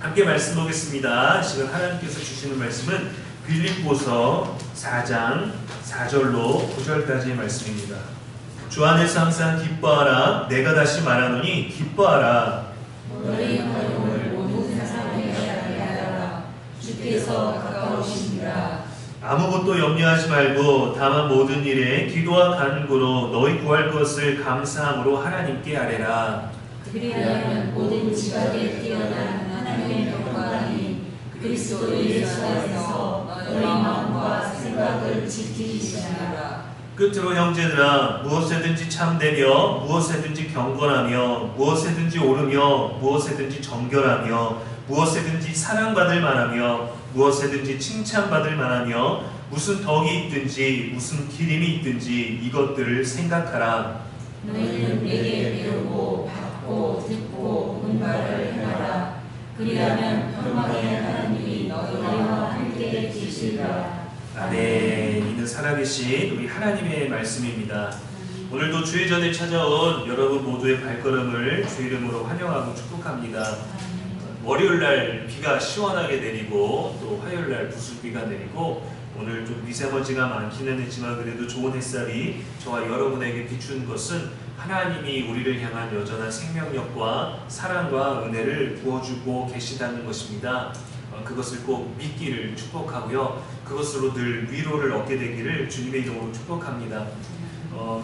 함께 말씀 보겠습니다. 지금 하나님께서 주시는 말씀은 빌립보서 4장 4절로 9절까지의 말씀입니다. 주 안에서 항상 기뻐하라. 내가 다시 말하노니 기뻐하라. 너희 영혼을 모든 세상에 알리하라. 주께서 가까우시니라. 아무것도 염려하지 말고 다만 모든 일에 기도와 간구로 너희 구할 것을 감사함으로 하나님께 아뢰라. 그리하면 모든 지각에 뛰어난 하나님의 영광이 그리스도 예수 안에서 너희 마음과 생각을 지키시리라. 끝으로 형제들아, 무엇에든지 참되며 무엇에든지 경건하며 무엇에든지 옳으며 무엇에든지 정결하며 무엇에든지 사랑받을 만하며 무엇에든지 칭찬받을 만하며 무슨 덕이 있든지 무슨 기림이 있든지 이것들을 생각하라. 너희는 내게 배우고 받고 듣고 본 바를 행하라. 그리하면 평강의 하나님이 너희와 함께 계시리라. 아멘. 이는 살아계신 우리 하나님의 말씀입니다. 오늘도 주의 전에 찾아온 여러분 모두의 발걸음을 주의 이름으로 환영하고 축복합니다. 월요일날 비가 시원하게 내리고 또 화요일날 부슬비가 내리고 오늘 좀 미세먼지가 많기는 했지만 그래도 좋은 햇살이 저와 여러분에게 비추는 것은 하나님이 우리를 향한 여전한 생명력과 사랑과 은혜를 부어주고 계시다는 것입니다. 그것을 꼭 믿기를 축복하고요. 그것으로 늘 위로를 얻게 되기를 주님의 이름으로 축복합니다.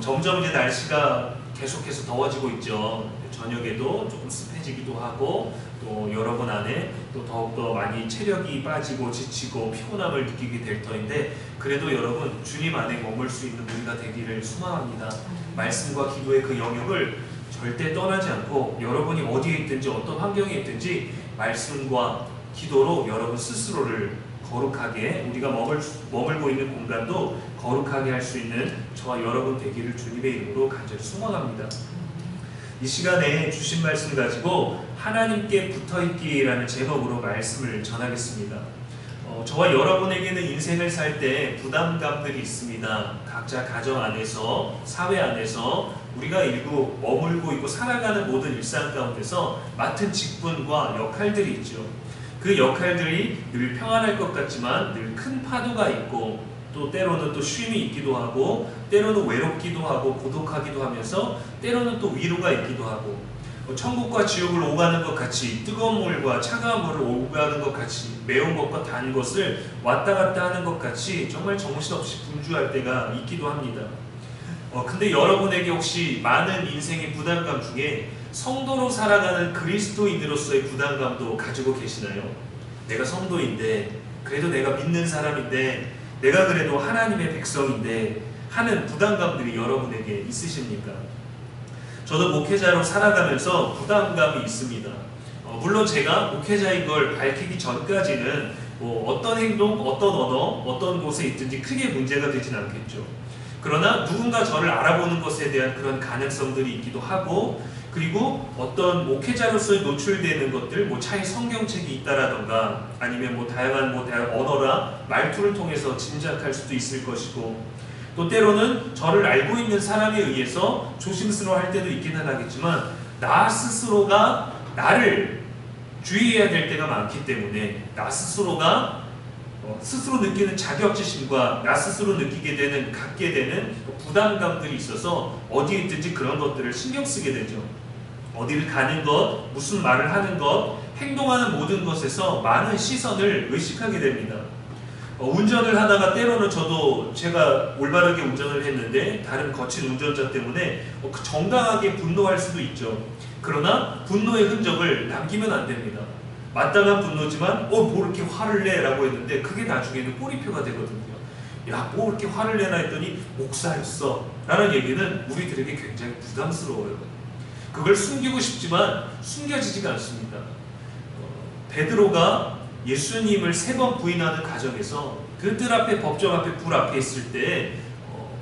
점점 이제 날씨가 계속해서 더워지고 있죠. 저녁에도 조금 습해지기도 하고 또 여러분 안에 또 더욱더 많이 체력이 빠지고 지치고 피곤함을 느끼게 될 터인데 그래도 여러분 주님 안에 머물 수 있는 우리가 되기를 소망합니다. 말씀과 기도의 그 영역을 절대 떠나지 않고 여러분이 어디에 있든지 어떤 환경에 있든지 말씀과 기도로 여러분 스스로를 거룩하게 우리가 머물고 있는 공간도 거룩하게 할 수 있는 저와 여러분 되기를 주님의 이름으로 간절히 소망합니다. 이 시간에 주신 말씀 가지고 하나님께 붙어있기라는 제목으로 말씀을 전하겠습니다. 저와 여러분에게는 인생을 살 때 부담감들이 있습니다. 각자 가정 안에서 사회 안에서 우리가 일구 머물고 있고 살아가는 모든 일상 가운데서 맡은 직분과 역할들이 있죠. 그 역할들이 늘 평안할 것 같지만 늘 큰 파도가 있고 또 때로는 또 쉼이 있기도 하고 때로는 외롭기도 하고 고독하기도 하면서 때로는 또 위로가 있기도 하고 천국과 지옥을 오가는 것 같이 뜨거운 물과 차가운 물을 오가는 것 같이 매운 것과 단 것을 왔다 갔다 하는 것 같이 정말 정신없이 분주할 때가 있기도 합니다. 근데 여러분에게 혹시 많은 인생의 부담감 중에 성도로 살아가는 그리스도인으로서의 부담감도 가지고 계시나요? 내가 성도인데 그래도 내가 믿는 사람인데 내가 그래도 하나님의 백성인데 하는 부담감들이 여러분에게 있으십니까? 저도 목회자로 살아가면서 부담감이 있습니다. 물론 제가 목회자인 걸 밝히기 전까지는 어떤 행동, 어떤 언어, 어떤 곳에 있든지 크게 문제가 되진 않겠죠. 그러나 누군가 저를 알아보는 것에 대한 그런 가능성들이 있기도 하고 그리고 어떤 목회자로서 노출되는 것들, 차에 성경책이 있다라던가 아니면 다양한 언어나 말투를 통해서 짐작할 수도 있을 것이고 또 때로는 저를 알고 있는 사람에 의해서 조심스러워할 때도 있기는 하겠지만 나 스스로가 나를 주의해야 될 때가 많기 때문에 나 스스로가 스스로 느끼는 자격지심과 나 스스로 느끼게 되는 갖게 되는 부담감들이 있어서 어디에 있든지 그런 것들을 신경 쓰게 되죠. 어디를 가는 것, 무슨 말을 하는 것, 행동하는 모든 것에서 많은 시선을 의식하게 됩니다. 운전을 하다가 때로는 저도 제가 올바르게 운전을 했는데 다른 거친 운전자 때문에 정당하게 분노할 수도 있죠. 그러나 분노의 흔적을 남기면 안 됩니다. 마땅한 분노지만 뭐 이렇게 화를 내? 라고 했는데 그게 나중에는 꼬리표가 되거든요. 야, 뭐 이렇게 화를 내나 했더니 목사였어 라는 얘기는 우리들에게 굉장히 부담스러워요. 그걸 숨기고 싶지만 숨겨지지가 않습니다. 베드로가 예수님을 3번 부인하는 과정에서 그 뜰 앞에 법정 앞에 불 앞에 있을 때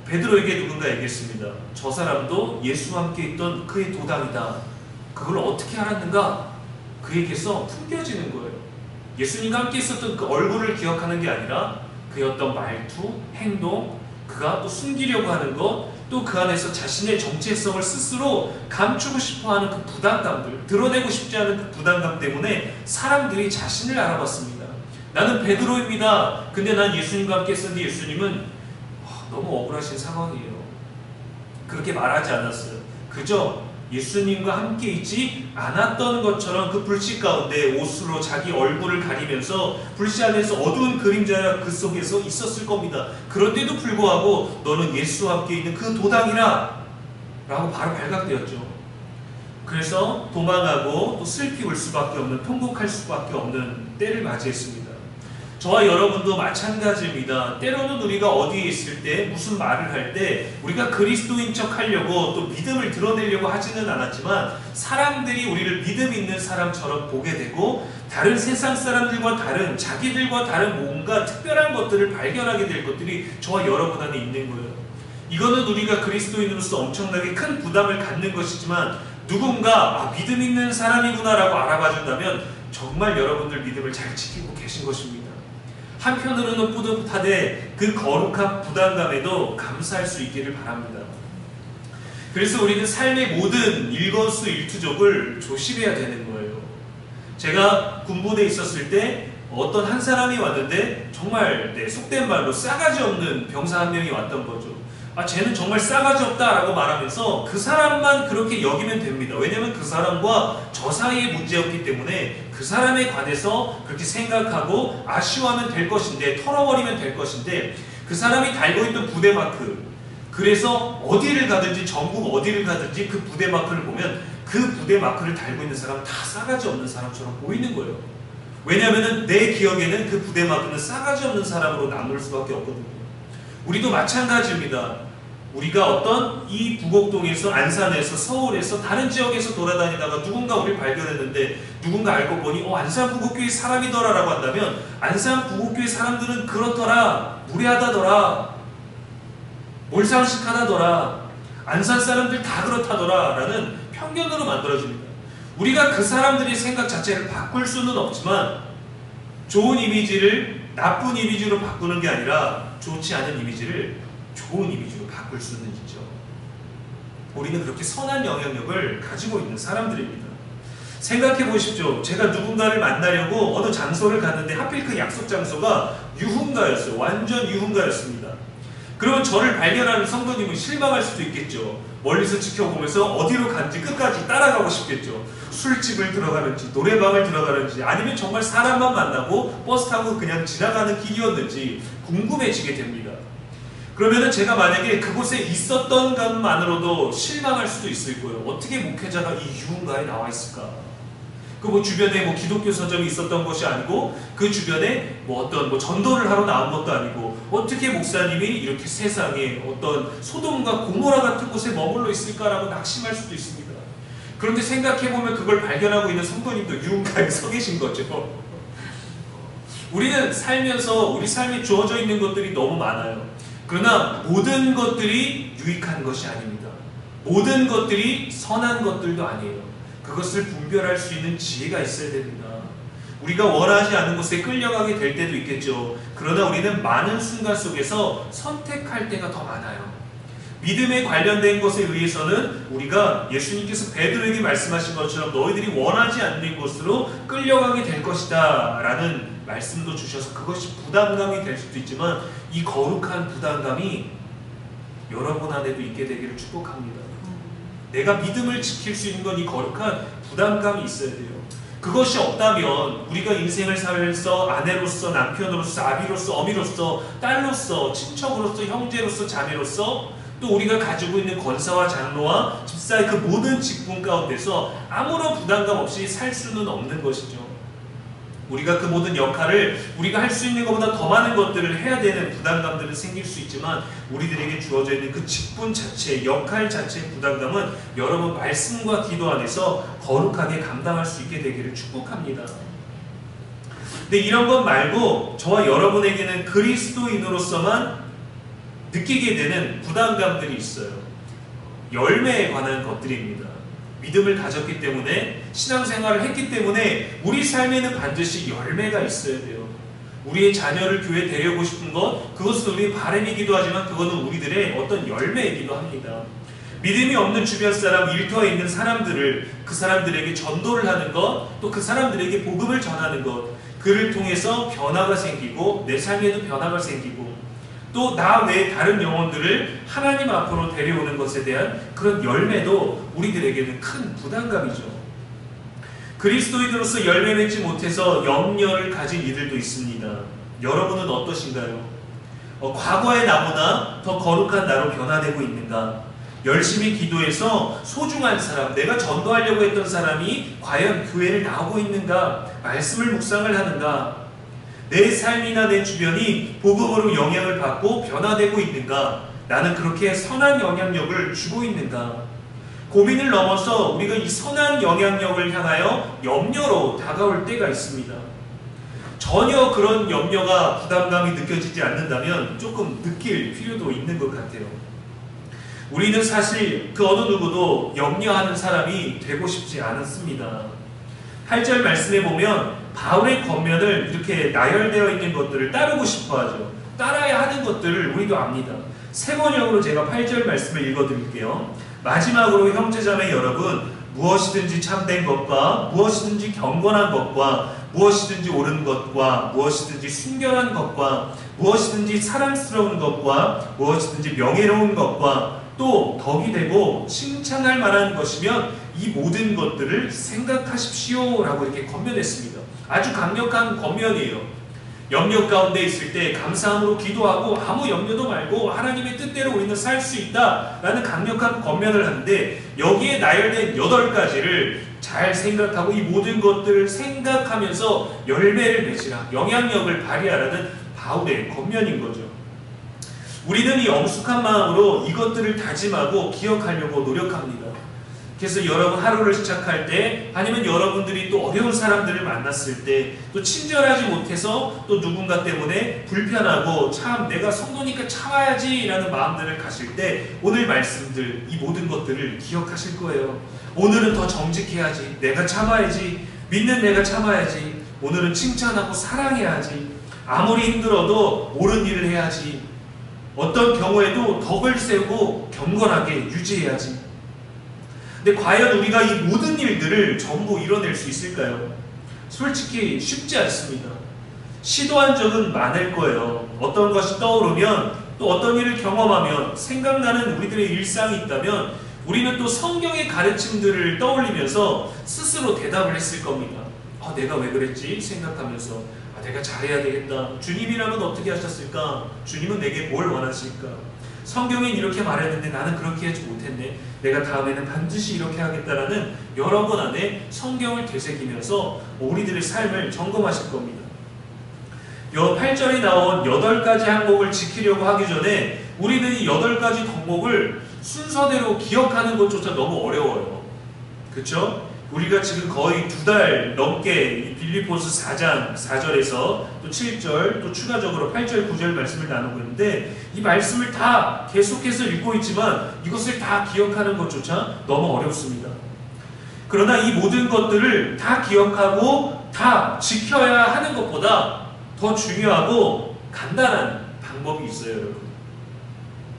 베드로에게 누군가 얘기했습니다. 저 사람도 예수와 함께 있던 그의 도당이다. 그걸 어떻게 알았는가? 그에게서 풍겨지는 거예요. 예수님과 함께 있었던 그 얼굴을 기억하는 게 아니라 그의 어떤 말투, 행동, 그가 또 숨기려고 하는 것, 또 그 안에서 자신의 정체성을 스스로 감추고 싶어하는 그 부담감들, 드러내고 싶지 않은 그 부담감 때문에 사람들이 자신을 알아봤습니다. 나는 베드로입니다. 근데 난 예수님과 함께 있었는데 예수님은 너무 억울하신 상황이에요. 그렇게 말하지 않았어요. 그저 예수님과 함께 있지 않았던 것처럼 그 불씨 가운데 옷으로 자기 얼굴을 가리면서 불씨 안에서 어두운 그림자 그 속에서 있었을 겁니다. 그런데도 불구하고 너는 예수와 함께 있는 그 도당이라 라고 바로 발각되었죠. 그래서 도망하고 또 슬피 울 수밖에 없는, 통곡할 수밖에 없는 때를 맞이했습니다. 저와 여러분도 마찬가지입니다. 때로는 우리가 어디에 있을 때 무슨 말을 할 때 우리가 그리스도인 척 하려고 또 믿음을 드러내려고 하지는 않았지만 사람들이 우리를 믿음 있는 사람처럼 보게 되고 다른 세상 사람들과 다른 자기들과 다른 뭔가 특별한 것들을 발견하게 될 것들이 저와 여러분 안에 있는 거예요. 이거는 우리가 그리스도인으로서 엄청나게 큰 부담을 갖는 것이지만 누군가 믿음 있는 사람이구나 라고 알아봐 준다면 정말 여러분들 믿음을 잘 지키고 계신 것입니다. 한편으로는 뿌듯하되 그 거룩한 부담감에도 감사할 수 있기를 바랍니다. 그래서 우리는 삶의 모든 일거수일투족을 조심해야 되는 거예요. 제가 군부대에 있었을 때 어떤 한 사람이 왔는데 정말 속된 말로 싸가지 없는 병사 한 명이 왔던 거죠. 쟤는 정말 싸가지 없다라고 말하면서 그 사람만 그렇게 여기면 됩니다. 왜냐하면 그 사람과 저 사이의 문제였기 때문에 그 사람에 관해서 그렇게 생각하고 아쉬워하면 될 것인데, 털어버리면 될 것인데, 그 사람이 달고 있던 부대 마크, 그래서 어디를 가든지 전국 어디를 가든지 그 부대 마크를 보면 그 부대 마크를 달고 있는 사람은 다 싸가지 없는 사람처럼 보이는 거예요. 왜냐하면 내 기억에는 그 부대 마크는 싸가지 없는 사람으로 남을 수밖에 없거든요. 우리도 마찬가지입니다. 우리가 어떤 이 부곡동에서, 안산에서, 서울에서, 다른 지역에서 돌아다니다가 누군가 우리를 발견했는데 누군가 알고 보니 안산 부곡교회 사람이더라 라고 한다면 안산 부곡교회 사람들은 그렇더라, 무례하다더라, 몰상식하다더라, 안산 사람들 다 그렇다더라 라는 편견으로 만들어집니다. 우리가 그 사람들의 생각 자체를 바꿀 수는 없지만 좋은 이미지를 나쁜 이미지로 바꾸는 게 아니라 좋지 않은 이미지를 좋은 이미지로 바꿀 수는 있죠. 우리는 그렇게 선한 영향력을 가지고 있는 사람들입니다. 생각해 보십시오. 제가 누군가를 만나려고 어느 장소를 갔는데 하필 그 약속 장소가 유흥가였어요. 완전 유흥가였습니다. 그러면 저를 발견하는 성도님은 실망할 수도 있겠죠. 멀리서 지켜보면서 어디로 간지 끝까지 따라가고 싶겠죠. 술집을 들어가는지 노래방을 들어가는지 아니면 정말 사람만 만나고 버스 타고 그냥 지나가는 길이었는지 궁금해지게 됩니다. 그러면은 제가 만약에 그곳에 있었던 것만으로도 실망할 수도 있을 거예요. 어떻게 목회자가 이 유흥가에 나와 있을까? 그 주변에 기독교 서점이 있었던 것이 아니고 그 주변에 어떤 전도를 하러 나온 것도 아니고 어떻게 목사님이 이렇게 세상에 어떤 소돔과 고모라 같은 곳에 머물러 있을까라고 낙심할 수도 있습니다. 그런데 생각해보면 그걸 발견하고 있는 성도님도 유흥가에 서 계신 거죠. 우리는 살면서 우리 삶에 주어져 있는 것들이 너무 많아요. 그러나 모든 것들이 유익한 것이 아닙니다. 모든 것들이 선한 것들도 아니에요. 그것을 분별할 수 있는 지혜가 있어야 됩니다. 우리가 원하지 않는 곳에 끌려가게 될 때도 있겠죠. 그러나 우리는 많은 순간 속에서 선택할 때가 더 많아요. 믿음에 관련된 것에 의해서는 우리가 예수님께서 베드로에게 말씀하신 것처럼 너희들이 원하지 않는 곳으로 끌려가게 될 것이다 라는 말씀도 주셔서 그것이 부담감이 될 수도 있지만 이 거룩한 부담감이 여러분 안에도 있게 되기를 축복합니다. 내가 믿음을 지킬 수 있는 건 이 거룩한 부담감이 있어야 돼요. 그것이 없다면 우리가 인생을 살면서 아내로서, 남편으로서, 아비로서, 어미로서, 딸로서, 친척으로서, 형제로서, 자매로서 또 우리가 가지고 있는 권사와 장로와 집사의 그 모든 직분 가운데서 아무런 부담감 없이 살 수는 없는 것이죠. 우리가 그 모든 역할을 우리가 할 수 있는 것보다 더 많은 것들을 해야 되는 부담감들은 생길 수 있지만 우리들에게 주어져 있는 그 직분 자체, 역할 자체의 부담감은 여러분 말씀과 기도 안에서 거룩하게 감당할 수 있게 되기를 축복합니다. 근데 이런 것 말고 저와 여러분에게는 그리스도인으로서만 느끼게 되는 부담감들이 있어요. 열매에 관한 것들입니다. 믿음을 가졌기 때문에 신앙생활을 했기 때문에 우리 삶에는 반드시 열매가 있어야 돼요. 우리의 자녀를 교회에 데려오고 싶은 것, 그것은 우리의 바람이기도 하지만 그것은 우리들의 어떤 열매이기도 합니다. 믿음이 없는 주변 사람, 일터에 있는 사람들을, 그 사람들에게 전도를 하는 것, 또 그 사람들에게 복음을 전하는 것, 그를 통해서 변화가 생기고 내 삶에도 변화가 생기고 또 나 외에 다른 영혼들을 하나님 앞으로 데려오는 것에 대한 그런 열매도 우리들에게는 큰 부담감이죠. 그리스도인으로서 열매 맺지 못해서 염려를 가진 이들도 있습니다. 여러분은 어떠신가요? 과거의 나보다 더 거룩한 나로 변화되고 있는가? 열심히 기도해서 소중한 사람, 내가 전도하려고 했던 사람이 과연 교회를 나오고 있는가? 말씀을 묵상을 하는가? 내 삶이나 내 주변이 복음으로 영향을 받고 변화되고 있는가? 나는 그렇게 선한 영향력을 주고 있는가? 고민을 넘어서 우리가 이 선한 영향력을 향하여 염려로 다가올 때가 있습니다. 전혀 그런 염려가 부담감이 느껴지지 않는다면 조금 느낄 필요도 있는 것 같아요. 우리는 사실 그 어느 누구도 염려하는 사람이 되고 싶지 않았습니다. 8절 말씀에 보면 바울의 겉면을 이렇게 나열되어 있는 것들을 따르고 싶어 하죠. 따라야 하는 것들을 우리도 압니다. 세 번역으로 제가 8절 말씀을 읽어드릴게요. 마지막으로 형제자매 여러분, 무엇이든지 참된 것과 무엇이든지 경건한 것과 무엇이든지 옳은 것과 무엇이든지 순결한 것과 무엇이든지 사랑스러운 것과 무엇이든지 명예로운 것과 또 덕이 되고 칭찬할 만한 것이면 이 모든 것들을 생각하십시오 라고 이렇게 권면했습니다. 아주 강력한 권면이에요. 염려 가운데 있을 때 감사함으로 기도하고 아무 염려도 말고 하나님의 뜻대로 우리는 살 수 있다 라는 강력한 권면을 하는데, 여기에 나열된 8가지를 잘 생각하고 이 모든 것들을 생각하면서 열매를 맺으라, 영향력을 발휘하라는 바울의 권면인 거죠. 우리는 이 엄숙한 마음으로 이것들을 다짐하고 기억하려고 노력합니다. 그래서 여러분 하루를 시작할 때, 아니면 여러분들이 또 어려운 사람들을 만났을 때, 또 친절하지 못해서 또 누군가 때문에 불편하고 참 내가 성도니까 참아야지 라는 마음들을 가실 때 오늘 말씀들, 이 모든 것들을 기억하실 거예요. 오늘은 더 정직해야지, 내가 참아야지, 믿는 내가 참아야지, 오늘은 칭찬하고 사랑해야지, 아무리 힘들어도 옳은 일을 해야지, 어떤 경우에도 덕을 세우고 경건하게 유지해야지. 근데 과연 우리가 이 모든 일들을 전부 이뤄낼 수 있을까요? 솔직히 쉽지 않습니다. 시도한 적은 많을 거예요. 어떤 것이 떠오르면, 또 어떤 일을 경험하면 생각나는 우리들의 일상이 있다면 우리는 또 성경의 가르침들을 떠올리면서 스스로 대답을 했을 겁니다. 내가 왜 그랬지? 생각하면서 내가 잘해야 되겠다. 주님이라면 어떻게 하셨을까? 주님은 내게 뭘 원하실까? 성경엔 이렇게 말했는데 나는 그렇게 하지 못했네. 내가 다음에는 반드시 이렇게 하겠다라는 여러 번 안에 성경을 되새기면서 우리들의 삶을 점검하실 겁니다. 8절에 나온 8가지 항목을 지키려고 하기 전에 우리는 이 8가지 덕목을 순서대로 기억하는 것조차 너무 어려워요. 그렇죠? 우리가 지금 거의 2달 넘게 빌립보서 4장 4절에서 또 7절, 또 추가적으로 8절, 9절 말씀을 나누고 있는데, 이 말씀을 다 계속해서 읽고 있지만 이것을 다 기억하는 것조차 너무 어렵습니다. 그러나 이 모든 것들을 다 기억하고 다 지켜야 하는 것보다 더 중요하고 간단한 방법이 있어요, 여러분.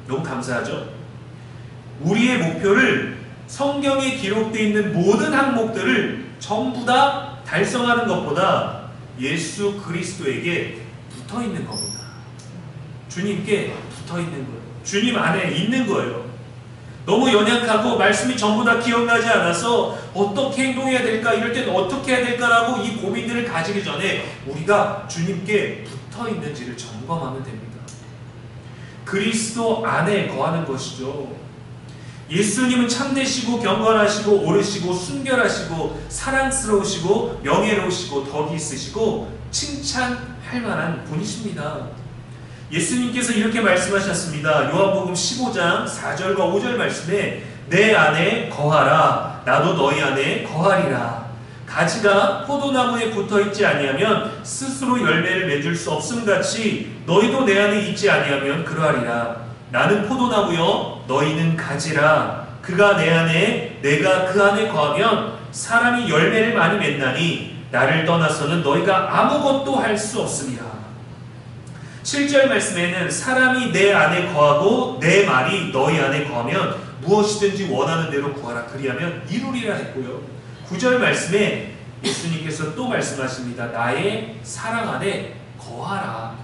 너무 감사하죠? 우리의 목표를 성경에 기록되어 있는 모든 항목들을 전부 다 달성하는 것보다 예수 그리스도에게 붙어 있는 겁니다. 주님께 붙어 있는 거예요. 주님 안에 있는 거예요. 너무 연약하고 말씀이 전부 다 기억나지 않아서 어떻게 행동해야 될까, 이럴 때는 어떻게 해야 될까라고 이 고민들을 가지기 전에 우리가 주님께 붙어 있는지를 점검하면 됩니다. 그리스도 안에 거하는 것이죠. 예수님은 참되시고 경건하시고 옳으시고 순결하시고 사랑스러우시고 명예로우시고 덕이 있으시고 칭찬할 만한 분이십니다. 예수님께서 이렇게 말씀하셨습니다. 요한복음 15장 4절과 5절 말씀에 내 안에 거하라, 나도 너희 안에 거하리라. 가지가 포도나무에 붙어있지 아니하면 스스로 열매를 맺을 수 없음같이 너희도 내 안에 있지 아니하면 그러하리라. 나는 포도나무여 너희는 가지라. 그가 내 안에 내가 그 안에 거하면 사람이 열매를 많이 맺나니 나를 떠나서는 너희가 아무것도 할 수 없습니다. 7절 말씀에는 사람이 내 안에 거하고 내 말이 너희 안에 거하면 무엇이든지 원하는 대로 구하라 그리하면 이루리라 했고요. 9절 말씀에 예수님께서 또 말씀하십니다. 나의 사랑 안에 거하라.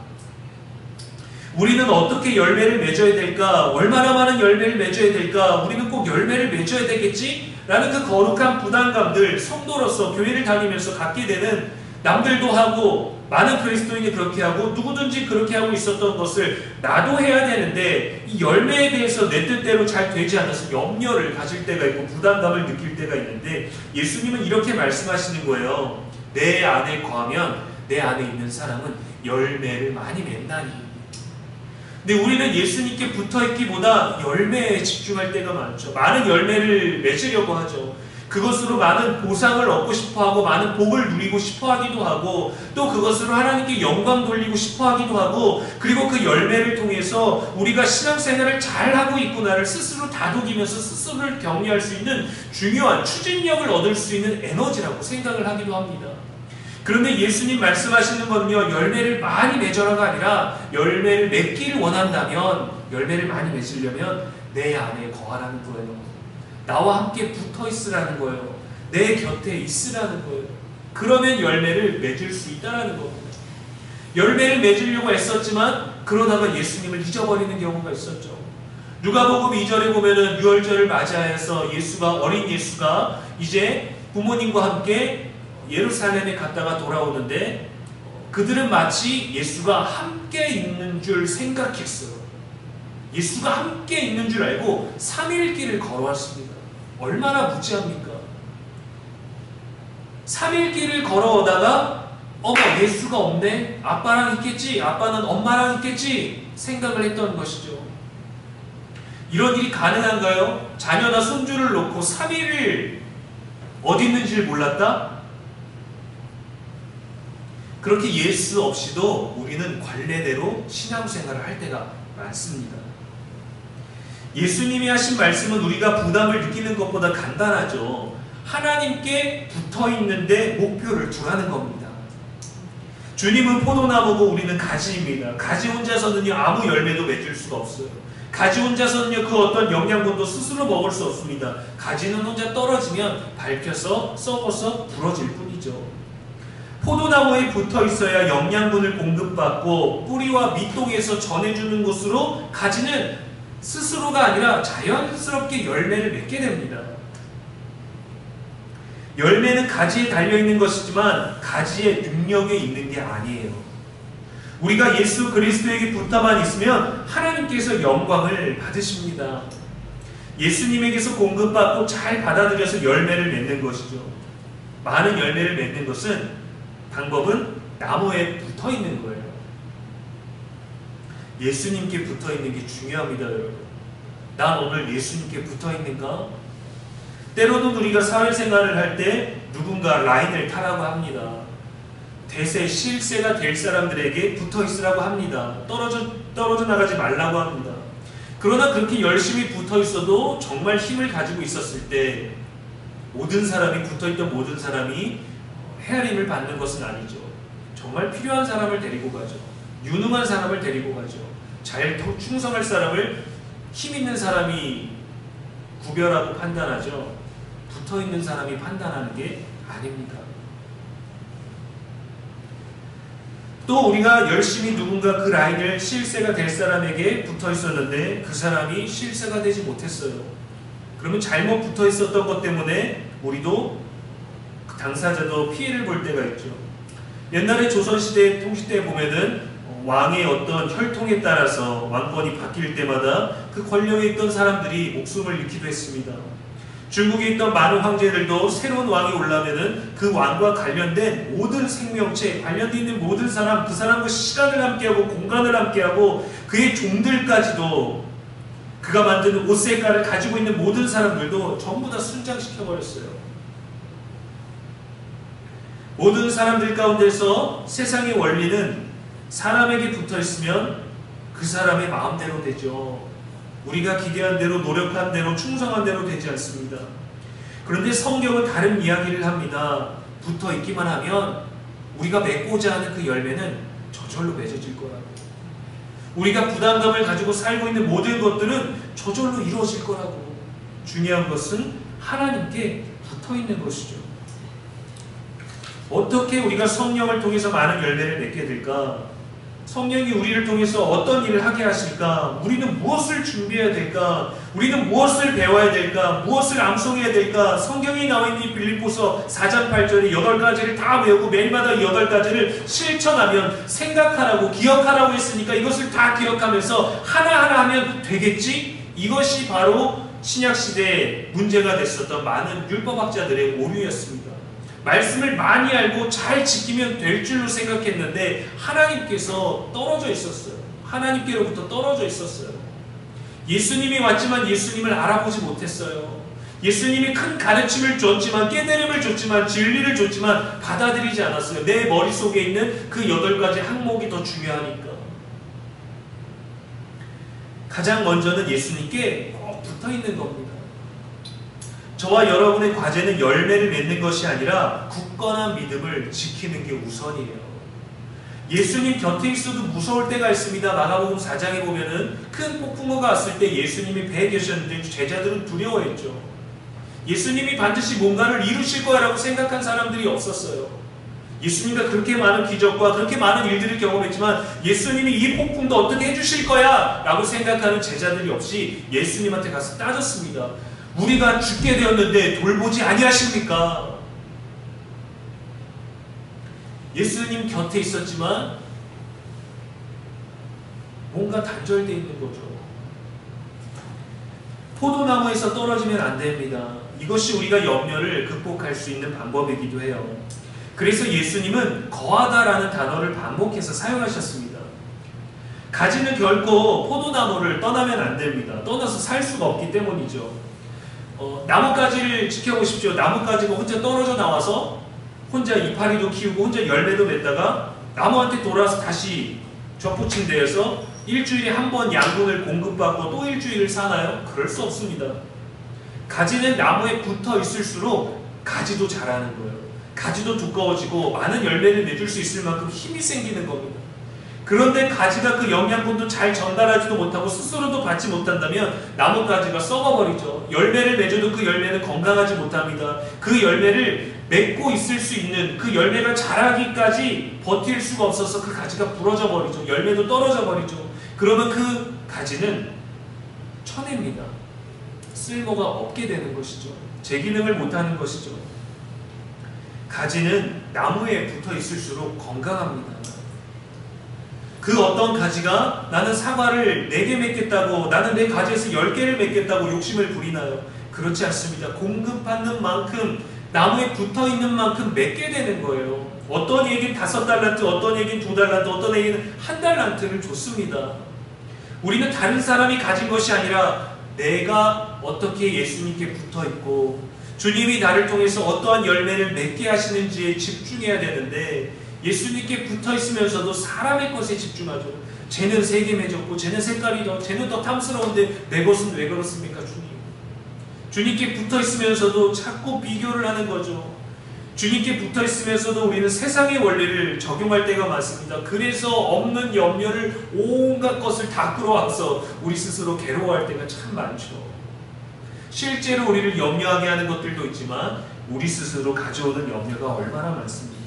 우리는 어떻게 열매를 맺어야 될까? 얼마나 많은 열매를 맺어야 될까? 우리는 꼭 열매를 맺어야 되겠지? 라는 그 거룩한 부담감들, 성도로서 교회를 다니면서 갖게 되는, 남들도 하고 많은 그리스도인이 그렇게 하고 누구든지 그렇게 하고 있었던 것을 나도 해야 되는데 이 열매에 대해서 내 뜻대로 잘 되지 않아서 염려를 가질 때가 있고 부담감을 느낄 때가 있는데, 예수님은 이렇게 말씀하시는 거예요. 내 안에 거하면 내 안에 있는 사람은 열매를 많이 맺나니. 근데 우리는 예수님께 붙어있기보다 열매에 집중할 때가 많죠. 많은 열매를 맺으려고 하죠. 그것으로 많은 보상을 얻고 싶어하고 많은 복을 누리고 싶어하기도 하고 또 그것으로 하나님께 영광 돌리고 싶어하기도 하고, 그리고 그 열매를 통해서 우리가 신앙생활을 잘하고 있구나를 스스로 다독이면서 스스로를 격려할 수 있는 중요한 추진력을 얻을 수 있는 에너지라고 생각을 하기도 합니다. 그런데 예수님 말씀하시는 건요, 열매를 많이 맺어라가 아니라 열매를 맺기를 원한다면, 열매를 많이 맺으려면 내 안에 거하라는 거예요. 나와 함께 붙어 있으라는 거예요. 내 곁에 있으라는 거예요. 그러면 열매를 맺을 수 있다는 겁니다. 열매를 맺으려고 애썼지만 그러다가 예수님을 잊어버리는 경우가 있었죠. 누가복음 2절에 보면은 유월절을 맞이하여서 어린 예수가 이제 부모님과 함께 예루살렘에 갔다가 돌아오는데 그들은 마치 예수가 함께 있는 줄 생각했어요. 예수가 함께 있는 줄 알고 3일 길을 걸어왔습니다. 얼마나 무지합니까? 3일 길을 걸어오다가 어머, 예수가 없네? 아빠랑 있겠지? 아빠는 엄마랑 있겠지? 생각을 했던 것이죠. 이런 일이 가능한가요? 자녀나 손주를 놓고 3일을 어디 있는지를 몰랐다? 그렇게 예수 없이도 우리는 관례대로 신앙생활을 할 때가 많습니다. 예수님이 하신 말씀은 우리가 부담을 느끼는 것보다 간단하죠. 하나님께 붙어있는데 목표를 두라는 겁니다. 주님은 포도나무고 우리는 가지입니다. 가지 혼자서는요 아무 열매도 맺을 수가 없어요. 가지 혼자서는요 그 어떤 영양분도 스스로 먹을 수 없습니다. 가지는 혼자 떨어지면 밟혀서 썩어서 부러질 뿐이죠. 포도나무에 붙어 있어야 영양분을 공급받고 뿌리와 밑동에서 전해주는 것으로 가지는 스스로가 아니라 자연스럽게 열매를 맺게 됩니다. 열매는 가지에 달려있는 것이지만 가지의 능력에 있는 게 아니에요. 우리가 예수 그리스도에게 붙어만 있으면 하나님께서 영광을 받으십니다. 예수님에게서 공급받고 잘 받아들여서 열매를 맺는 것이죠. 많은 열매를 맺는 것은 방법은 나무에 붙어있는 거예요. 예수님께 붙어있는 게 중요합니다, 여러분. 난 오늘 예수님께 붙어있는가? 때로는 우리가 사회생활을 할 때 누군가 라인을 타라고 합니다. 대세, 실세가 될 사람들에게 붙어있으라고 합니다. 떨어져 나가지 말라고 합니다. 그러나 그렇게 열심히 붙어있어도 정말 힘을 가지고 있었을 때 모든 사람이, 붙어있던 모든 사람이 헤아림을 받는 것은 아니죠. 정말 필요한 사람을 데리고 가죠. 유능한 사람을 데리고 가죠. 잘 충성할 사람을, 힘 있는 사람이 구별하고 판단하죠. 붙어있는 사람이 판단하는 게 아닙니다. 또 우리가 열심히 누군가 그 라인을 실세가 될 사람에게 붙어 있었는데 그 사람이 실세가 되지 못했어요. 그러면 잘못 붙어 있었던 것 때문에 우리도 그 당사자도 피해를 볼 때가 있죠. 옛날에 조선시대 통치때에 보면은 왕의 어떤 혈통에 따라서 왕권이 바뀔 때마다 그 권력에 있던 사람들이 목숨을 잃기도 했습니다. 중국에 있던 많은 황제들도 새로운 왕이 올라오면은 그 왕과 관련된 모든 생명체, 관련되어 있는 모든 사람, 그 사람과 시간을 함께하고 공간을 함께하고 그의 종들까지도, 그가 만든 옷 색깔을 가지고 있는 모든 사람들도 전부 다 순장시켜버렸어요. 모든 사람들 가운데서 세상의 원리는 사람에게 붙어있으면 그 사람의 마음대로 되죠. 우리가 기대한 대로, 노력한 대로, 충성한 대로 되지 않습니다. 그런데 성경은 다른 이야기를 합니다. 붙어있기만 하면 우리가 맺고자 하는 그 열매는 저절로 맺어질 거라고. 우리가 부담감을 가지고 살고 있는 모든 것들은 저절로 이루어질 거라고. 중요한 것은 하나님께 붙어 있는 것이죠. 어떻게 우리가 성령을 통해서 많은 열매를 맺게 될까? 성령이 우리를 통해서 어떤 일을 하게 하실까? 우리는 무엇을 준비해야 될까? 우리는 무엇을 배워야 될까? 무엇을 암송해야 될까? 성경에 나와 있는 이 빌립보서 4장 8절에 8가지를 다 외우고 매일마다 8가지를 실천하면, 생각하라고 기억하라고 했으니까 이것을 다 기억하면서 하나하나 하면 되겠지? 이것이 바로 신약시대에 문제가 됐었던 많은 율법학자들의 오류였습니다. 말씀을 많이 알고 잘 지키면 될 줄로 생각했는데 하나님께서 떨어져 있었어요. 하나님께로부터 떨어져 있었어요. 예수님이 왔지만 예수님을 알아보지 못했어요. 예수님이 큰 가르침을 줬지만, 깨달음을 줬지만, 진리를 줬지만 받아들이지 않았어요. 내 머릿속에 있는 그 8가지 항목이 더 중요하니까. 가장 먼저는 예수님께 꼭 붙어 있는 겁니다. 저와 여러분의 과제는 열매를 맺는 것이 아니라 굳건한 믿음을 지키는 게 우선이에요. 예수님 곁에 있어도 무서울 때가 있습니다. 마가복음 4장에 보면은 큰 폭풍우가 왔을 때 예수님이 배에 계셨는데 제자들은 두려워했죠. 예수님이 반드시 뭔가를 이루실 거라고 생각한 사람들이 없었어요. 예수님과 그렇게 많은 기적과 그렇게 많은 일들을 경험했지만 예수님이 이 폭풍도 어떻게 해주실 거야 라고 생각하는 제자들이 없이 예수님한테 가서 따졌습니다. 우리가 죽게 되었는데 돌보지 아니하십니까? 예수님 곁에 있었지만 뭔가 단절되어 있는 거죠. 포도나무에서 떨어지면 안 됩니다. 이것이 우리가 염려를 극복할 수 있는 방법이기도 해요. 그래서 예수님은 거하다라는 단어를 반복해서 사용하셨습니다. 가지는 결코 포도나무를 떠나면 안 됩니다. 떠나서 살 수가 없기 때문이죠. 나뭇가지를 지켜보십시오. 나뭇가지가 혼자 떨어져 나와서 혼자 이파리도 키우고 혼자 열매도 맺다가 나무한테 돌아와서 다시 접붙임되어서 일주일에 한 번 양분을 공급받고 또 일주일을 사나요? 그럴 수 없습니다. 가지는 나무에 붙어 있을수록 가지도 자라는 거예요. 가지도 두꺼워지고 많은 열매를 맺을 수 있을 만큼 힘이 생기는 겁니다. 그런데 가지가 그 영양분도 잘 전달하지도 못하고 스스로도 받지 못한다면 나뭇가지가 썩어버리죠. 열매를 맺어도 그 열매는 건강하지 못합니다. 그 열매를 맺고 있을 수 있는, 그 열매가 자라기까지 버틸 수가 없어서 그 가지가 부러져 버리죠. 열매도 떨어져 버리죠. 그러면 그 가지는 쳐냅니다. 쓸모가 없게 되는 것이죠. 제 기능을 못하는 것이죠. 가지는 나무에 붙어 있을수록 건강합니다. 그 어떤 가지가 나는 사과를 4개 맺겠다고, 나는 내 가지에서 10개를 맺겠다고 욕심을 부리나요? 그렇지 않습니다. 공급받는 만큼, 나무에 붙어있는 만큼 맺게 되는 거예요. 어떤 얘기는 5달란트, 어떤 얘기는 2달란트, 어떤 얘기는 1달란트를 줬습니다. 우리는 다른 사람이 가진 것이 아니라 내가 어떻게 예수님께 붙어있고 주님이 나를 통해서 어떠한 열매를 맺게 하시는지에 집중해야 되는데, 예수님께 붙어있으면서도 사람의 것에 집중하죠. 쟤는 3개 맺었고 쟤는 색깔이 쟤는 더 탐스러운데 내 것은 왜 그렇습니까 주님? 주님께 붙어있으면서도 자꾸 비교를 하는 거죠. 주님께 붙어있으면서도 우리는 세상의 원리를 적용할 때가 많습니다. 그래서 없는 염려를, 온갖 것을 다 끌어와서 우리 스스로 괴로워할 때가 참 많죠. 실제로 우리를 염려하게 하는 것들도 있지만 우리 스스로 가져오는 염려가 얼마나 많습니까?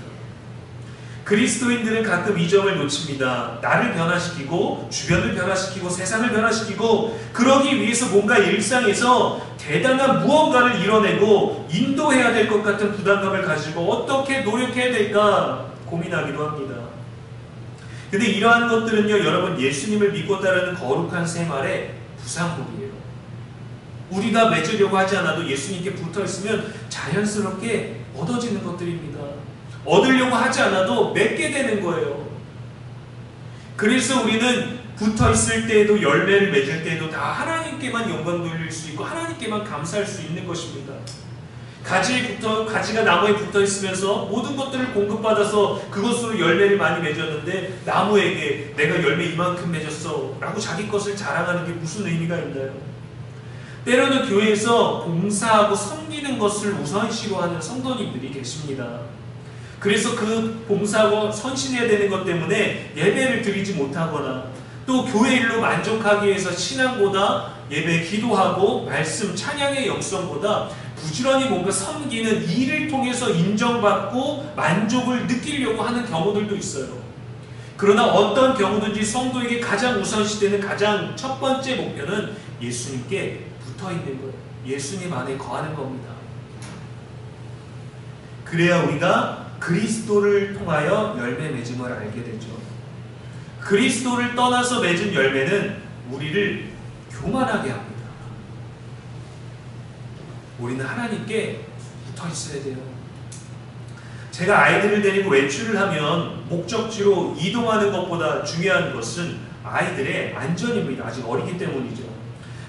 그리스도인들은 가끔 이 점을 놓칩니다. 나를 변화시키고 주변을 변화시키고 세상을 변화시키고 그러기 위해서 뭔가 일상에서 대단한 무언가를 이뤄내고 인도해야 될 것 같은 부담감을 가지고 어떻게 노력해야 될까 고민하기도 합니다. 근데 이러한 것들은요, 여러분, 예수님을 믿고 따르는 거룩한 생활의 부산물이에요. 우리가 맺으려고 하지 않아도 예수님께 붙어있으면 자연스럽게 얻어지는 것들입니다. 얻으려고 하지 않아도 맺게 되는 거예요. 그래서 우리는 붙어있을 때에도 열매를 맺을 때에도 다 하나님께만 영광 돌릴 수 있고 하나님께만 감사할 수 있는 것입니다. 가지가 나무에 붙어있으면서 모든 것들을 공급받아서 그것으로 열매를 많이 맺었는데 나무에게 내가 열매 이만큼 맺었어 라고 자기 것을 자랑하는 게 무슨 의미가 있나요? 때로는 교회에서 봉사하고 섬기는 것을 우선시로 하는 성도님들이 계십니다. 그래서 그 봉사하고 선신해야 되는 것 때문에 예배를 드리지 못하거나 또 교회 일로 만족하기 위해서 신앙보다 예배 기도하고 말씀 찬양의 역성보다 부지런히 뭔가 섬기는 일을 통해서 인정받고 만족을 느끼려고 하는 경우들도 있어요. 그러나 어떤 경우든지 성도에게 가장 우선시되는 가장 첫 번째 목표는 예수님께 붙어있는 거예요. 예수님 안에 거하는 겁니다. 그래야 우리가 그리스도를 통하여 열매 맺음을 알게 되죠. 그리스도를 떠나서 맺은 열매는 우리를 교만하게 합니다. 우리는 하나님께 붙어 있어야 돼요. 제가 아이들을 데리고 외출을 하면 목적지로 이동하는 것보다 중요한 것은 아이들의 안전입니다. 아직 어리기 때문이죠.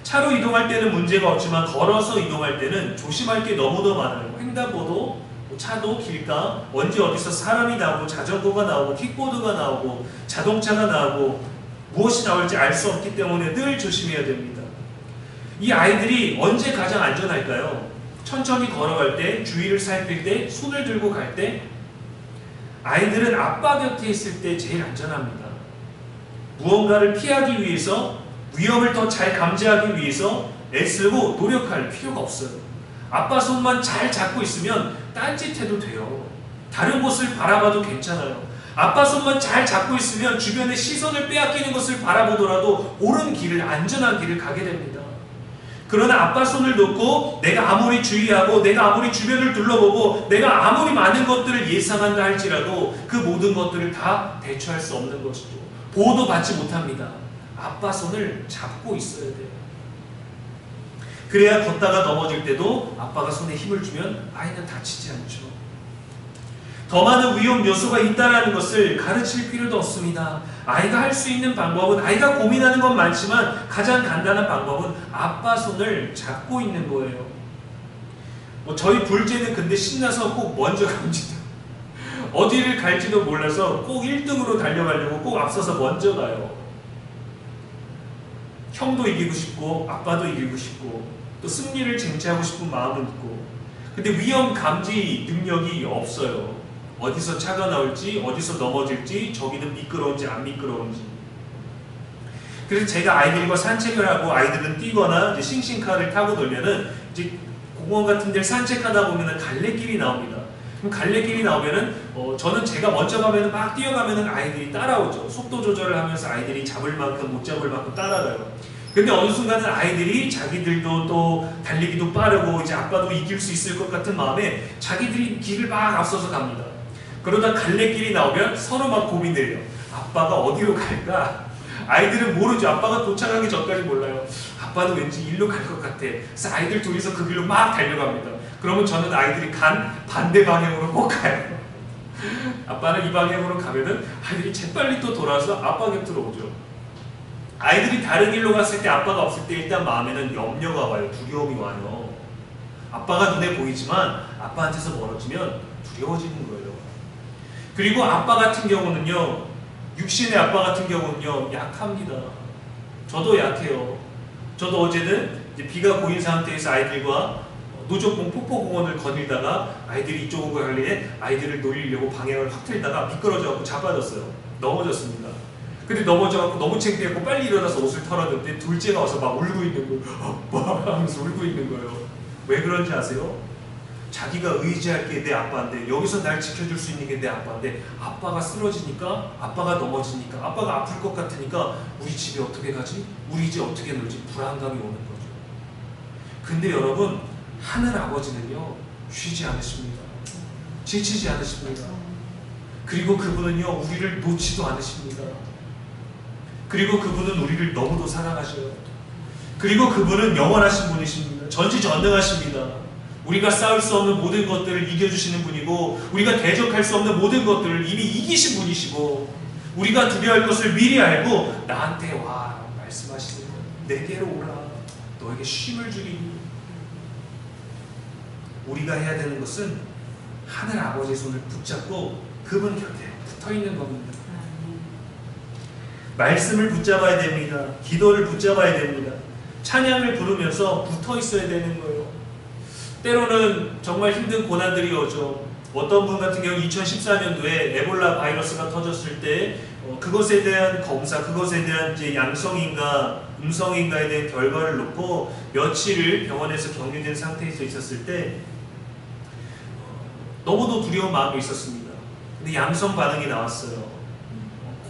차로 이동할 때는 문제가 없지만 걸어서 이동할 때는 조심할 게 너무도 많아요. 횡단보도, 차도, 길가, 언제 어디서 사람이 나오고 자전거가 나오고 킥보드가 나오고 자동차가 나오고 무엇이 나올지 알 수 없기 때문에 늘 조심해야 됩니다. 이 아이들이 언제 가장 안전할까요? 천천히 걸어갈 때, 주위를 살필 때, 손을 들고 갈 때. 아이들은 아빠 곁에 있을 때 제일 안전합니다. 무언가를 피하기 위해서, 위험을 더 잘 감지하기 위해서 애쓰고 노력할 필요가 없어요. 아빠 손만 잘 잡고 있으면 딴짓해도 돼요. 다른 곳을 바라봐도 괜찮아요. 아빠 손만 잘 잡고 있으면 주변의 시선을 빼앗기는 것을 바라보더라도 옳은 길을, 안전한 길을 가게 됩니다. 그러나 아빠 손을 놓고 내가 아무리 주의하고 내가 아무리 주변을 둘러보고 내가 아무리 많은 것들을 예상한다 할지라도 그 모든 것들을 다 대처할 수 없는 것이죠. 보호도 받지 못합니다. 아빠 손을 잡고 있어야 돼요. 그래야 걷다가 넘어질 때도 아빠가 손에 힘을 주면 아이는 다치지 않죠. 더 많은 위험 요소가 있다는 것을 가르칠 필요도 없습니다. 아이가 할 수 있는 방법은, 아이가 고민하는 건 많지만 가장 간단한 방법은 아빠 손을 잡고 있는 거예요. 저희 둘째는 근데 신나서 꼭 먼저 갑니다. 어디를 갈지도 몰라서 꼭 1등으로 달려가려고 꼭 앞서서 먼저 가요. 형도 이기고 싶고 아빠도 이기고 싶고 또 승리를 쟁취하고 싶은 마음은 있고, 근데 위험 감지 능력이 없어요. 어디서 차가 나올지, 어디서 넘어질지, 저기는 미끄러운지 안 미끄러운지. 그래서 제가 아이들과 산책을 하고 아이들은 뛰거나 이제 싱싱카를 타고 놀면은 이제 공원 같은 데를 산책하다 보면은 갈래길이 나옵니다. 그럼 갈래길이 나오면은 저는 제가 먼저 가면은 막 뛰어가면은 아이들이 따라오죠. 속도 조절을 하면서 아이들이 잡을 만큼 못 잡을 만큼 따라가요. 근데 어느 순간은 아이들이 자기들도 또 달리기도 빠르고 이제 아빠도 이길 수 있을 것 같은 마음에 자기들이 길을 막 앞서서 갑니다. 그러다 갈래길이 나오면 서로 막 고민을 해요. 아빠가 어디로 갈까? 아이들은 모르죠. 아빠가 도착하기 전까지 몰라요. 아빠는 왠지 일로 갈 것 같아. 그래서 아이들 둘이서 그 길로 막 달려갑니다. 그러면 저는 아이들이 간 반대 방향으로 꼭 가요. 아빠는 이 방향으로 가면은 아이들이 재빨리 또 돌아와서 아빠 곁으로 오죠. 아이들이 다른 길로 갔을 때, 아빠가 없을 때 일단 마음에는 염려가 와요. 두려움이 와요. 아빠가 눈에 보이지만 아빠한테서 멀어지면 두려워지는 거예요. 그리고 아빠 같은 경우는요, 육신의 아빠 같은 경우는요, 약합니다. 저도 약해요. 저도 어제는 이제 비가 고인 상태에서 아이들과 노적봉 폭포공원을 거닐다가 아이들이 이쪽으로 가려니 아이들을 놀리려고 방향을 확 틀다가 미끄러져갖고 자빠졌어요. 넘어졌습니다. 근데 넘어져갖고 너무 창피했고 빨리 일어나서 옷을 털었는데 둘째가 와서 막 울고 있는 거예요. 아빠 하면서 울고 있는 거예요. 왜 그런지 아세요? 자기가 의지할 게 내 아빠인데, 여기서 날 지켜줄 수 있는 게 내 아빠인데, 아빠가 쓰러지니까, 아빠가 넘어지니까, 아빠가 아플 것 같으니까 우리 집에 어떻게 가지? 우리 이제 어떻게 놀지? 불안감이 오는 거죠. 근데 여러분, 하늘 아버지는요 쉬지 않으십니다. 지치지 않으십니다. 그리고 그분은요 우리를 놓지도 않으십니다. 그리고 그분은 우리를 너무도 사랑하셔요. 그리고 그분은 영원하신 분이십니다. 전지전능하십니다. 우리가 싸울 수 없는 모든 것들을 이겨주시는 분이고, 우리가 대적할 수 없는 모든 것들을 이미 이기신 분이시고, 우리가 두려워할 것을 미리 알고 나한테 와 말씀하시는 거예요. 내게로 오라. 너에게 쉼을 주리니. 우리가 해야 되는 것은 하늘 아버지의 손을 붙잡고 그분 곁에 붙어있는 겁니다. 말씀을 붙잡아야 됩니다. 기도를 붙잡아야 됩니다. 찬양을 부르면서 붙어있어야 되는 거예요. 때로는 정말 힘든 고난들이 오죠. 어떤 분 같은 경우 2014년도에 에볼라 바이러스가 터졌을 때 그것에 대한 검사, 그것에 대한 이제 양성인가 음성인가에 대한 결과를 놓고 며칠을 병원에서 격리된 상태에서 있었을 때 너무도 두려운 마음이 있었습니다. 근데 양성 반응이 나왔어요.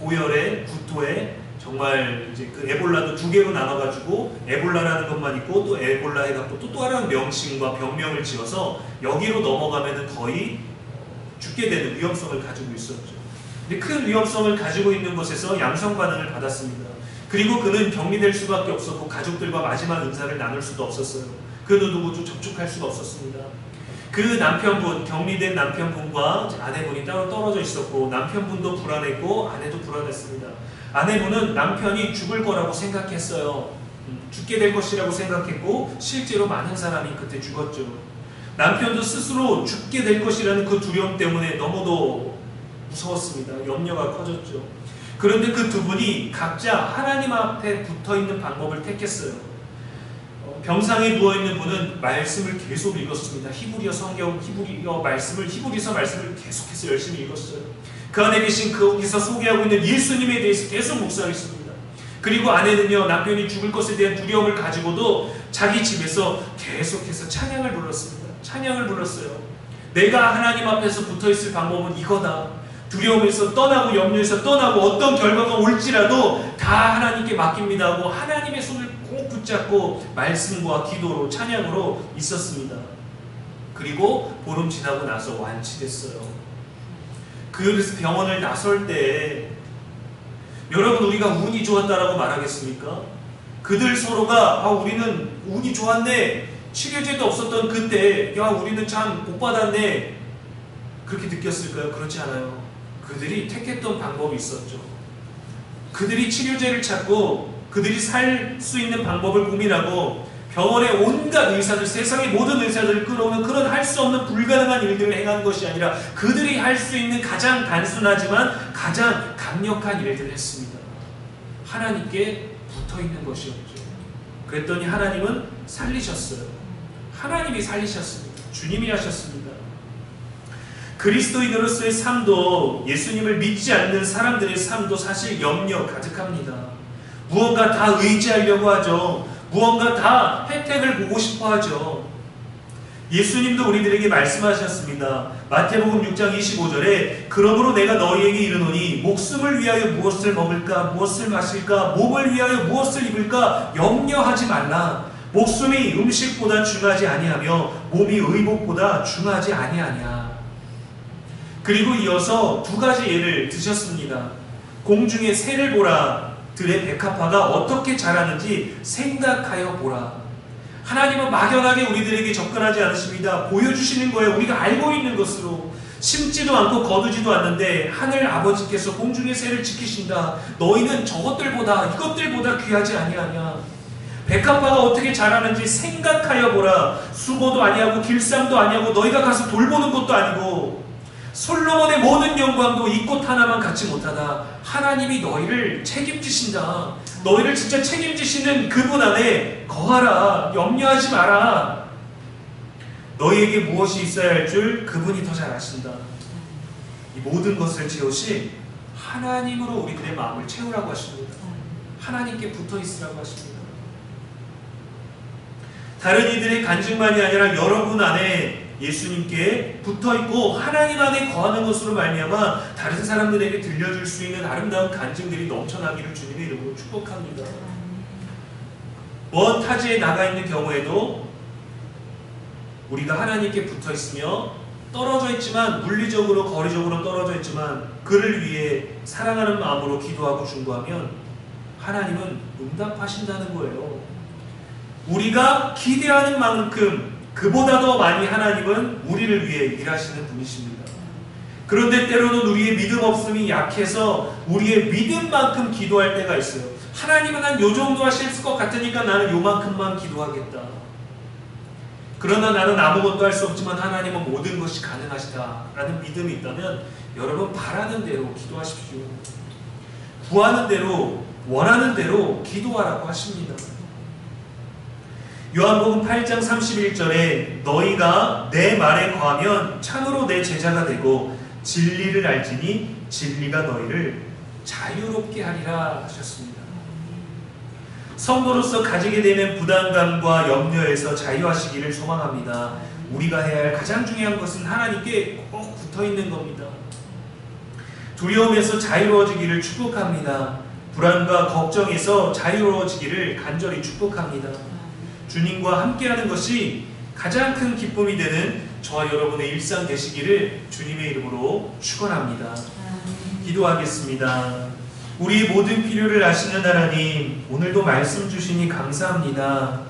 고열에, 구토에 정말 이제 그 에볼라도 두 개로 나눠가지고 에볼라라는 것만 있고 또 에볼라 해갖고 또 다른 명칭과 병명을 지어서 여기로 넘어가면은 거의 죽게 되는 위험성을 가지고 있었죠. 근데 큰 위험성을 가지고 있는 곳에서 양성 반응을 받았습니다. 그리고 그는 격리될 수밖에 없었고 가족들과 마지막 인사를 나눌 수도 없었어요. 그 누구도 접촉할 수가 없었습니다. 그 남편분, 격리된 남편분과 아내분이 따로 떨어져 있었고 남편분도 불안했고 아내도 불안했습니다. 아내분은 남편이 죽을 거라고 생각했어요. 죽게 될 것이라고 생각했고 실제로 많은 사람이 그때 죽었죠. 남편도 스스로 죽게 될 것이라는 그 두려움 때문에 너무도 무서웠습니다. 염려가 커졌죠. 그런데 그 두 분이 각자 하나님 앞에 붙어있는 방법을 택했어요. 병상에 누워있는 분은 말씀을 계속 읽었습니다. 히브리서 말씀을 계속해서 열심히 읽었어요. 그 안에 계신 거기서 소개하고 있는 예수님에 대해서 계속 묵상했습니다. 그리고 아내는요, 남편이 죽을 것에 대한 두려움을 가지고도 자기 집에서 계속해서 찬양을 불렀습니다. 찬양을 불렀어요. 내가 하나님 앞에서 붙어있을 방법은 이거다. 두려움에서 떠나고 염려에서 떠나고 어떤 결과가 올지라도 다 하나님께 맡깁니다 하고 하나님의 손을 꼭 붙잡고 말씀과 기도로 찬양으로 있었습니다. 그리고 보름 지나고 나서 완치됐어요. 그래서 병원을 나설 때 여러분 우리가 운이 좋았다라고 말하겠습니까? 그들 서로가 우리는 운이 좋았네, 치료제도 없었던 그때 우리는 참 복 받았네 그렇게 느꼈을까요? 그렇지 않아요. 그들이 택했던 방법이 있었죠. 그들이 치료제를 찾고 그들이 살 수 있는 방법을 고민하고 병원의 온갖 의사들, 세상의 모든 의사들을 끌어오는 그런 할 수 없는 불가능한 일들을 행한 것이 아니라 그들이 할 수 있는 가장 단순하지만 가장 강력한 일들을 했습니다. 하나님께 붙어있는 것이었죠. 그랬더니 하나님은 살리셨어요. 하나님이 살리셨습니다. 주님이 하셨습니다. 그리스도인으로서의 삶도, 예수님을 믿지 않는 사람들의 삶도 사실 염려 가득합니다. 무언가 다 의지하려고 하죠. 무언가 다 혜택을 보고 싶어 하죠. 예수님도 우리들에게 말씀하셨습니다. 마태복음 6장 25절에 그러므로 내가 너희에게 이르노니 목숨을 위하여 무엇을 먹을까, 무엇을 마실까, 몸을 위하여 무엇을 입을까 염려하지 말라. 목숨이 음식보다 중하지 아니하며 몸이 의복보다 중하지 아니하냐. 그리고 이어서 두 가지 예를 드셨습니다. 공중의 새를 보라. 들의 백합화가 어떻게 자라는지 생각하여 보라. 하나님은 막연하게 우리들에게 접근하지 않으십니다. 보여주시는 거예요. 우리가 알고 있는 것으로. 심지도 않고 거두지도 않는데 하늘 아버지께서 공중의 새를 지키신다. 너희는 저것들보다 이것들보다 귀하지 아니하냐. 백합화가 어떻게 자라는지 생각하여 보라. 수고도 아니하고 길쌈도 아니하고 너희가 가서 돌보는 것도 아니고 솔로몬의 모든 영광도 이 꽃 하나만 갖지 못하다. 하나님이 너희를 책임지신다. 너희를 진짜 책임지시는 그분 안에 거하라. 염려하지 마라. 너희에게 무엇이 있어야 할 줄 그분이 더 잘 아신다. 이 모든 것을 지으신 하나님으로 우리들의 마음을 채우라고 하십니다. 하나님께 붙어 있으라고 하십니다. 다른 이들의 간증만이 아니라 여러분 안에 예수님께 붙어있고 하나님 안에 거하는 것으로 말미암아 다른 사람들에게 들려줄 수 있는 아름다운 간증들이 넘쳐나기를 주님의 이름으로 축복합니다. 먼 타지에 나가 있는 경우에도 우리가 하나님께 붙어있으며 떨어져 있지만, 물리적으로 거리적으로 떨어져 있지만 그를 위해 사랑하는 마음으로 기도하고 중보하면 하나님은 응답하신다는 거예요. 우리가 기대하는 만큼 그보다 더 많이 하나님은 우리를 위해 일하시는 분이십니다. 그런데 때로는 우리의 믿음 없음이 약해서 우리의 믿음만큼 기도할 때가 있어요. 하나님은 한 요 정도 하실 것 같으니까 나는 요만큼만 기도하겠다. 그러나 나는 아무것도 할 수 없지만 하나님은 모든 것이 가능하시다라는 믿음이 있다면 여러분 바라는 대로 기도하십시오. 구하는 대로, 원하는 대로 기도하라고 하십니다. 요한복음 8장 31절에 너희가 내 말에 거하면 참으로 내 제자가 되고 진리를 알지니 진리가 너희를 자유롭게 하리라 하셨습니다. 성도로서 가지게 되는 부담감과 염려에서 자유하시기를 소망합니다. 우리가 해야 할 가장 중요한 것은 하나님께 꼭 붙어있는 겁니다. 두려움에서 자유로워지기를 축복합니다. 불안과 걱정에서 자유로워지기를 간절히 축복합니다. 주님과 함께하는 것이 가장 큰 기쁨이 되는 저와 여러분의 일상 되시기를 주님의 이름으로 축원합니다. 기도하겠습니다. 우리의 모든 필요를 아시는 하나님, 오늘도 말씀 주시니 감사합니다.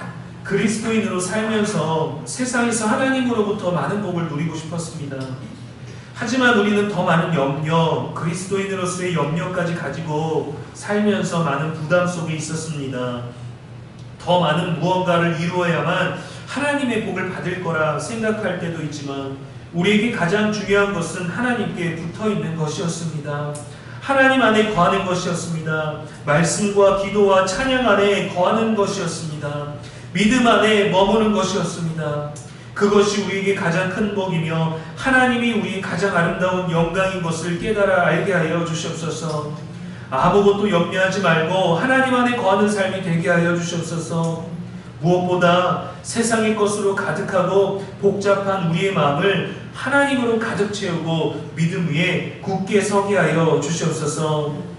그리스도인으로 살면서 세상에서 하나님으로부터 많은 복을 누리고 싶었습니다. 하지만 우리는 더 많은 염려, 그리스도인으로서의 염려까지 가지고 살면서 많은 부담 속에 있었습니다. 더 많은 무언가를 이루어야만 하나님의 복을 받을 거라 생각할 때도 있지만 우리에게 가장 중요한 것은 하나님께 붙어있는 것이었습니다. 하나님 안에 거하는 것이었습니다. 말씀과 기도와 찬양 안에 거하는 것이었습니다. 믿음 안에 머무는 것이었습니다. 그것이 우리에게 가장 큰 복이며 하나님이 우리의 가장 아름다운 영광인 것을 깨달아 알게 하여 주시옵소서. 아무것도 염려하지 말고 하나님 안에 거하는 삶이 되게 하여 주시옵소서. 무엇보다 세상의 것으로 가득하고 복잡한 우리의 마음을 하나님으로 가득 채우고 믿음 위에 굳게 서게 하여 주시옵소서.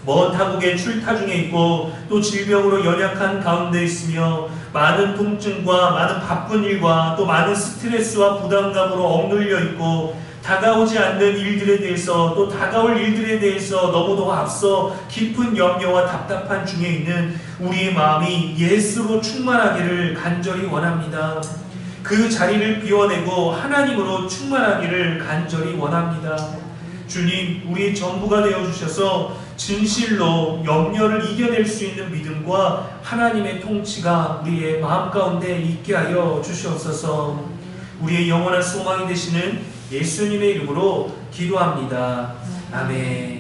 먼 타국에 출타 중에 있고 또 질병으로 연약한 가운데 있으며 많은 통증과 많은 바쁜 일과 또 많은 스트레스와 부담감으로 억눌려 있고 다가오지 않는 일들에 대해서 또 다가올 일들에 대해서 너무도 앞서 깊은 염려와 답답한 중에 있는 우리의 마음이 예수로 충만하기를 간절히 원합니다. 그 자리를 비워내고 하나님으로 충만하기를 간절히 원합니다. 주님, 우리의 전부가 되어주셔서 진실로 염려를 이겨낼 수 있는 믿음과 하나님의 통치가 우리의 마음 가운데 있게 하여 주시옵소서. 우리의 영원한 소망이 되시는 예수님의 이름으로 기도합니다. 아멘.